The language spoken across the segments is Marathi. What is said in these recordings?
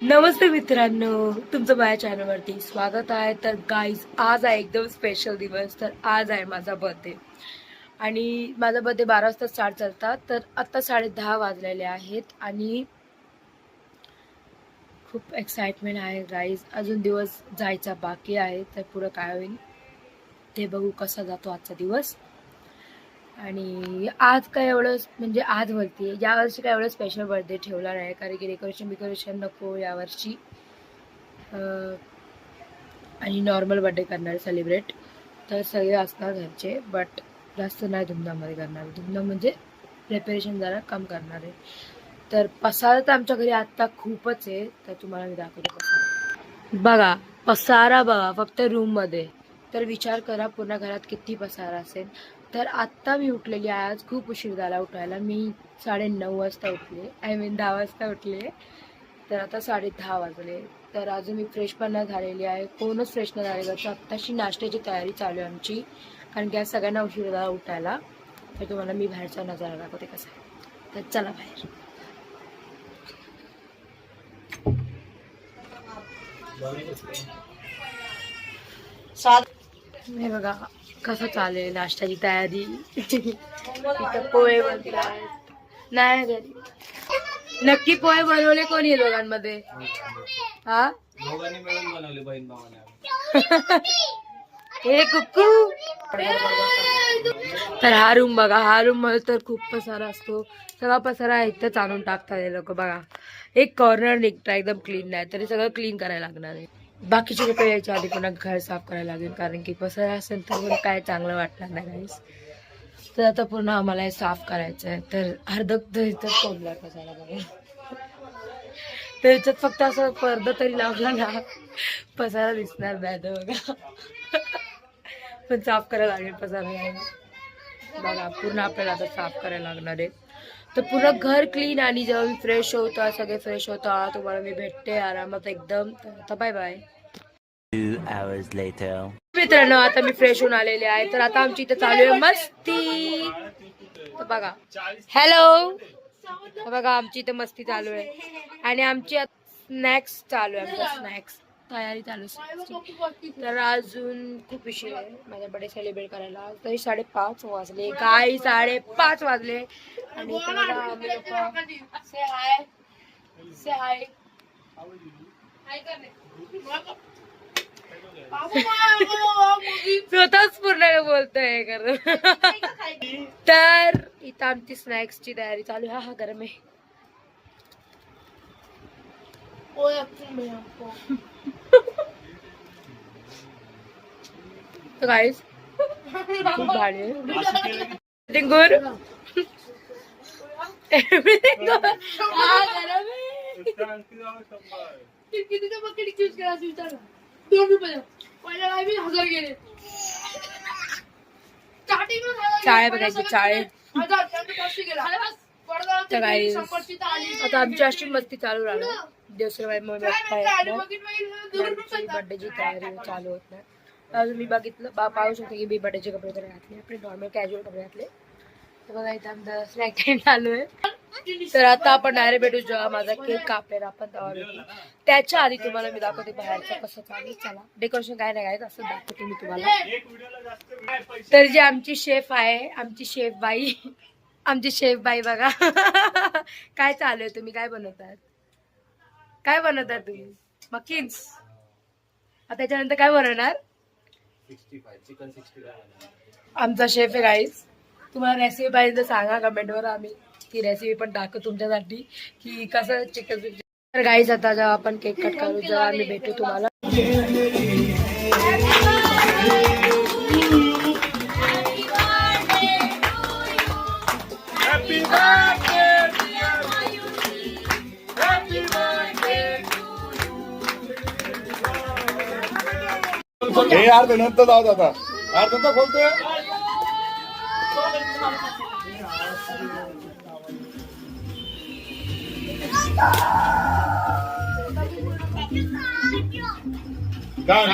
नमस्ते मित्रांनो, तुमचं माझ्या चॅनलवरती स्वागत आहे. तर गाईज, आज आहे एकदम स्पेशल दिवस. तर आज आहे माझा बर्थडे आणि माझा बर्थडे 12 वाजता स्टार्ट करतात. तर आत्ता 10:30 वाजलेले आहेत आणि खूप एक्साइटमेंट आहे गाईज. अजून दिवस जायचा बाकी आहे. तर पुढं काय होईल ते बघू, कसा जातो आजचा दिवस. आणि आज काय एवढं म्हणजे आज बोलते यावर्षी काय एवढं स्पेशल बर्थडे ठेवला नाही, कारण की डेकोरेशन नको यावर्षी. आणि नॉर्मल बर्थडे करणार सेलिब्रेट. तर सगळे असणार घरचे, बट जास्त नाही धुमधाममध्ये करणार. धुमधाम म्हणजे प्रिपरेशन जरा कम करणार आहे. तर पसारा तर आमच्या घरी आत्ता खूपच आहे. तर तुम्हाला मी दाखवते पसारा. बघा पसारा, बघा फक्त रूममध्ये. तर विचार करा पूर्ण घरात किती पसारा असेल. तर आत्ता मी उठलेली आहे. आज खूप उशीर झाला उठायला. मी 9:30 वाजता उठले, 10 वाजता उठले. तर आता 10:30 वाजले. तर अजून मी फ्रेश पण नाही झालेली आहे. कोणच फ्रेश नाही झाले. तर आत्ताशी नाश्त्याची तयारी चालू आहे आमची, कारण की आज सगळ्यांना उशीर झाला उठायला. तर तुम्हाला मी बाहेरचा नजारा दाखवते कसा आहे. तर चला बाहेर. हे बघा कसं चालेल नाश्त्याची तयारी. इथं पोहे बनतात. नाही घरी नक्की पोहे बनवले कोणी आहे दोघांमध्ये? हा, दोघांनी मिळून बनवले बहीण भावाने. हे कुक्कू. तर हा रूम बघा, हा रूम मध्ये तर खूप पसारा असतो. सगळा पसारा इथंच आणून टाकतात हे लोक. बघा एक कॉर्नर निघता एकदम क्लीन नाही, तरी सगळं क्लीन करायला लागणार आहे. बाकीचे लोक यायच्या आधी पुन्हा घर साफ करायला लागेल, कारण की पसारा असेल तर मला काय चांगलं वाटणार नाही गाईस. तर आता पुन्हा आम्हाला हे साफ करायचं आहे. तर अर्धक इथं कोंडला पसारा बघा. तर याच्यात फक्त असं पडदा तरी लावला ना, पसारा दिसणार नाही. तर बघा पण साफ करायला लागेल पसारा. बघा पूर्ण आपल्याला आता साफ करायला लागणार आहे. तर पूर्ण घर क्लीन. आणि जेव्हा मी फ्रेश होता, सगळे फ्रेश होता, तुम्हाला मी भेटते आरामात एकदम. तर आता बाय बाय. 2 hours later. मित्रांनो, आता मी फ्रेश होऊन आलेले आहे. तर आता आमची इथे चालू आहे मस्ती. तर बघा, हॅलो, बघा आमची इथे मस्ती चालू आहे. आणि आमची स्नॅक्स चालू आहे. आमचा स्नॅक्स तयारी चालू आहे. तर अजून खूप विषय आहे माझ्या बर्थडे सेलिब्रेट करायला. तरी 5:30 वाजले काय, 5:30 वाजले. आणि से हाय, से हाय. स्वतःच पूर्ण बोलतोय कर. तर इथं आमची स्नॅक्सची तयारी चालू आहे. हा गरम आहे. तो गाइस खूप भारी आहे. Everything good, everything good. हा गरम आहे. किती बकेट यूज करायची विचार ना. 2 रुपये पहिल्या काय मी 1000 गेले. चाळे बघायचे, चाळे. तर गाईस आता आमची अशी मस्ती चालू राहणार. दिवसराबाई मग बर्थडेची तयारी चालू होत नाही. अजून मी बघितलं पाहू शकते की मी बर्थडेचे कपडे तर घातले, आपले नॉर्मल कॅज्युअल कपडे घातले. तर बघा इथं आमचा स्नॅक टाइम चालू आहे. तर आता आपण डायरेक्ट भेटू जेव्हा माझा केक कापलेला आपण तेव्हा भेटू. त्याच्या आधी तुम्हाला मी दाखवते बाहेरचं कसं चालू. चला, डेकोरेशन काय नाही असं दाखवते मी तुम्हाला. तर जे आमची शेफ आहे, आमची शेफ बाई बघा काय चालू आहे. तुम्ही काय बनवतात, काय बनवतात तुम्ही? मकीन्स. आता त्याच्यानंतर काय बनवणार? 65 चिकन 65. आमचा शेफ आहे गाईस. तुम्हाला रेसिपी पाहिजे तर सांगा कमेंटवर, आम्ही ती रेसिपी पण टाकू तुमच्यासाठी की कसं चिकन. तर गाईस आता जेव्हा आपण केक कट करू जेव्हा आम्ही भेटू तुम्हाला. हे अर्ध नंतर जाऊ आता, अर्ध नंतर बोलतोय. काय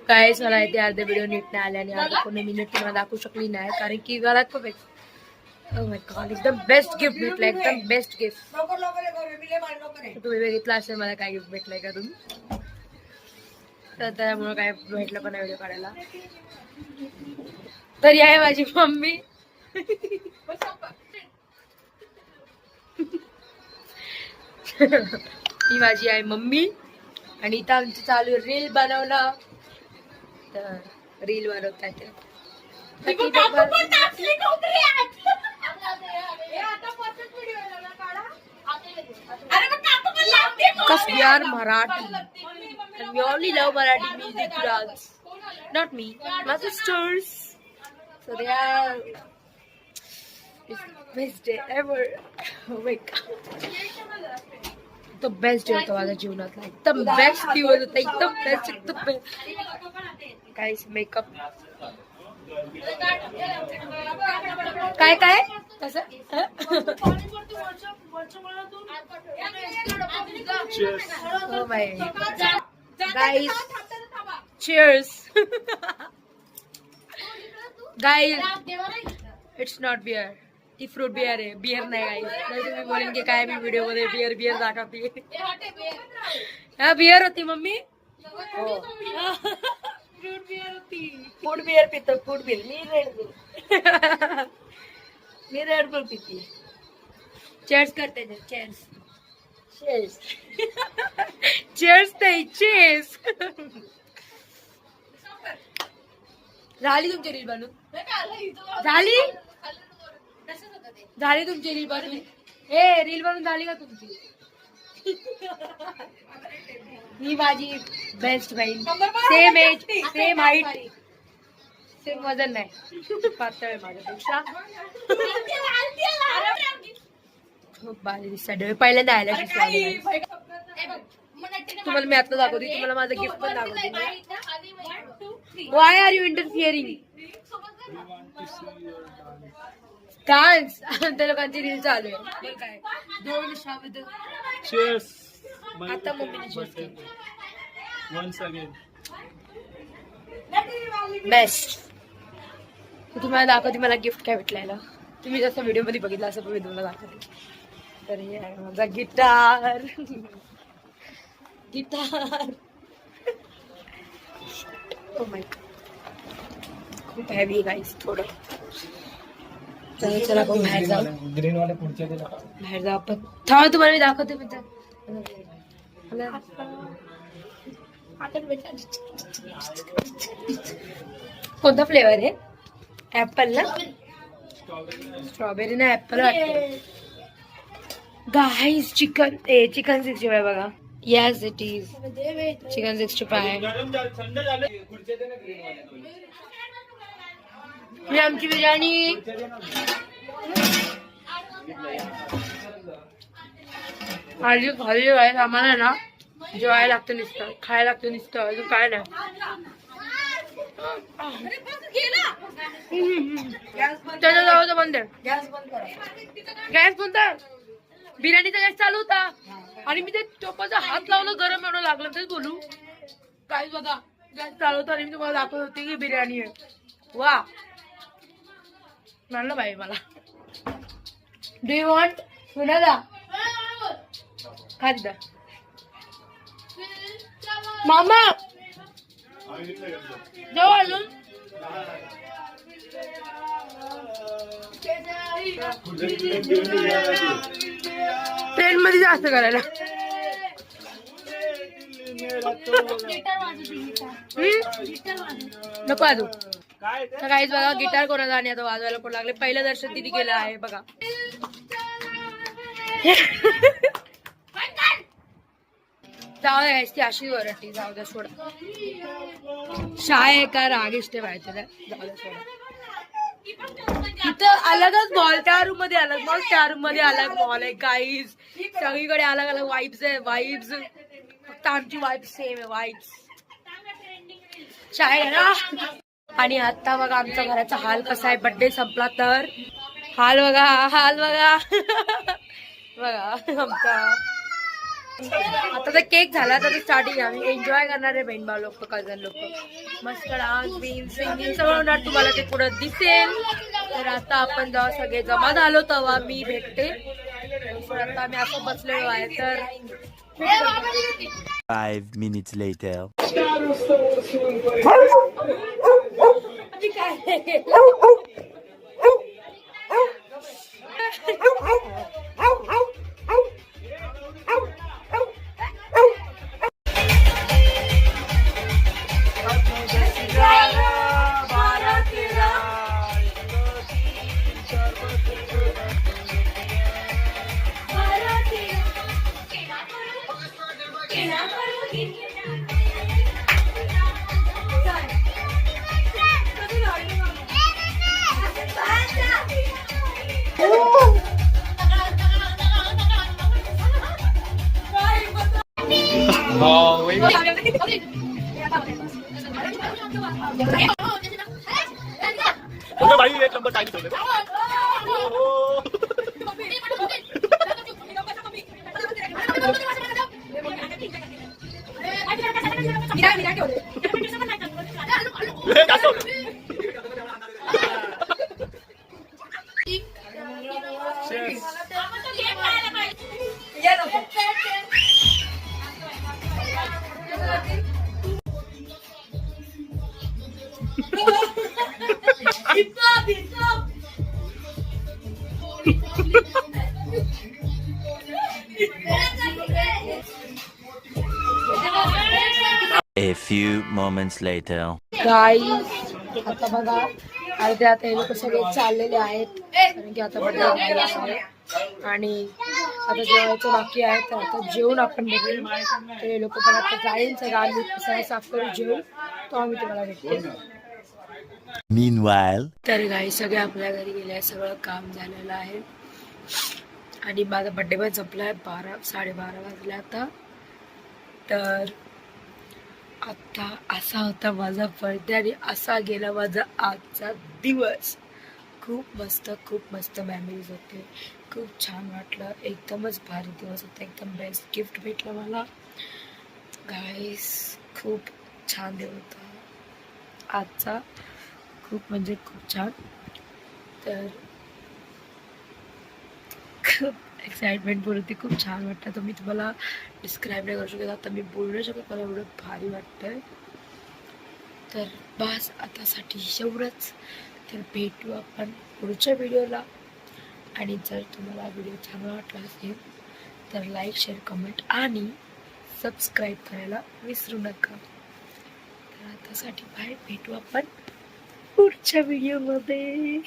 काय मला इथे अर्धे व्हिडिओ नीट नाही आले आणि अर्धे पूर्ण मिनिट तुम्हाला दाखवू शकली नाही कारण की घरात खूप एकदम बेस्ट गिफ्ट भेटलं एकदम बेस्ट गिफ्ट. तुम्ही बघितलं असेल मला काय गिफ्ट भेटलंय का तुम्ही तर त्यामुळे काय भेटलं पण व्हिडिओ काढायला. तर आहे माझी मम्मी ही माझी आहे मम्मी आणि इथं आमची चालू रील बनवणं. तर रील बनवत आहे Because we are Marathi and we only love Marathi music dance. Not me, my sisters. So they are it's best day ever. Oh my god. The best day होता माझ्या जीवनातला एकदम बेस्ट दिवस होता एकदम बेस्ट. Guys, makeup. काय काय कसं Oh my guys, cheers. Guys, it's not beer. ती फ्रूट बियर आहे, बियर नाही गाईस. नाही तुम्ही बोलेन की काय मी व्हिडिओ मध्ये बियर बियर दाखवते. हा बियर होती मम्मी. फ्रूट बियर होती. फूड बियर पितो फूड बियर. मी रेड बुल पिती. चेअर्स करते चेअर्स चेअर्स चेअर्स नाही चेस. झाली तुमची रील बनून झाली झाली तुमची रील बनून. ए रील बनून झाली का तुमची. ही माझी बेस्ट बहीण same age same height same वजन नाही पातळ आहे माझ्यापेक्षा. खूप भारी दिसतात डोळे पहिल्यांदा आयला दिसला. तुम्हाला मी आता दाखवते तुम्हाला माझं गिफ्ट पण दाखवते. Why are you interfering dance. त्या लोकांची रील चालू आहे काय दोन शब्द. आता मम्मीने चेस केली बेस्ट. तुम्हाला दाखवते मला गिफ्ट काय भेटलेलं. तुम्ही जसं व्हिडिओ मध्ये बघितलं असं मी तुम्हाला दाखवते. तर हे आहे माझा गिटार गिटार. ओ माय खूप हेवी गाईस थोडं. चला आपण बाहेर जाऊ. ग्रीन वाले पुढचे बाहेर जाऊ आपण. थांबा तुम्हाला मी दाखवते मी कोणता फ्लेवर आहे. ऍपल ना स्ट्रॉबेरी ना ऍपल वाटतं. गाईस चिकन 65 बघा. Yes it is chicken 65. ही आमची बिर्याणी. खाली खाली आहे आम्हाला ना जेवायला लागतं नुसतं खायला लागतं नुसतं अजून काय नाही. त्याच्या जवळ बंद आहे गॅस बंद. बिर्याणीचा गॅस चालू होता आणि मी ते टोपाचा हात लावलं गरम एवढं लागलं तेच बोलू. काय बघा गॅस चालू होता आणि मी तुम्हाला दाखवत होते की बिर्याणी आहे. वा म्हणलं बाई मला. डू यू वॉन्ट सुनादा खाद्य मामा जाऊ अजून ट्रेन मध्ये जास्त करायला. नको वाजू. तर काहीच बघा गिटार कोणाला आणि आता वाजवायला कोण लागले. पहिलं दर्शन तिने केलं आहे बघा. जाऊ द्या ती अशी वरटी. जाऊ द्या सोडा. शाय का रागिष्ट व्हायचं जाऊ द्या सोडा. इथं अलगच मॉल. त्या रूम मध्ये अलग मॉल, त्या रूम मध्ये अलग मॉल आहे गाईज. सगळीकडे अलग अलग वाईब्स आहे. वाईब्स फक्त आमची वाईब सेम आहे. वाईब्स शाळेत ना. आणि आता बघा आमचा घराचा हाल कसा आहे. बर्थडे संपला तर हाल बघा. हाल बघा. बघा आमचा आता तर केक झाला तर स्टार्टिंग आम्ही एन्जॉय करणार आहे. बहीण भाऊ लोक, कझन लोक मस्त डान्स बिन सिंगिंग सगळं होणार. तुम्हाला ते पुढे दिसेल. तर आता आपण जेव्हा सगळे जमा झालो तेव्हा मी भेटते. आता आम्ही असं बसलेलो आहे. तर 5 minutes later. बाई एक नंबर टाइम ठेवले. A few moments later. गाईस आता बघा अर्धे आता हे लोक सगळे चाललेले आहेत. कारण की आता बघा आणि आता जेवायचं बाकी आहे. तर आता जेवून आपण बघू. तर हे लोक पण आता जाईल. सगळं आम्ही सगळं साफ करून जेवू तो आम्ही तुम्हाला भेटतो. Meanwhile. तर गाई सगळे आपल्या घरी गेले. सगळं काम झालेलं आहे आणि माझा बड्डे पण संपला आहे. 12-12:30 वाजले आता. तर आता असा होता माझा बर्थडे आणि असा गेला माझा आजचा दिवस. खूप मस्त मेमरीज होते. खूप छान वाटलं. एकदमच भारी दिवस होता. एकदम बेस्ट गिफ्ट भेटलं मला गाईस. खूप छान दिवस होता आजचा. खूप म्हणजे खूप छान. तर खूप एक्साइटमेंट होती. खूप छान वाटतं. तर मी तुम्हाला डिस्क्राईब नाही करू शकत. आता मी बोलू नाही शकत. मला एवढं भारी वाटतंय. तर बस आतासाठी एवढंच. तर भेटू आपण पुढच्या व्हिडिओला. आणि जर तुम्हाला व्हिडिओ चांगला वाटला असेल तर लाईक, शेअर, कमेंट आणि सबस्क्राईब करायला विसरू नका. तर आतासाठी बाय. भेटू आपण पुढच्या व्हिडिओमध्ये.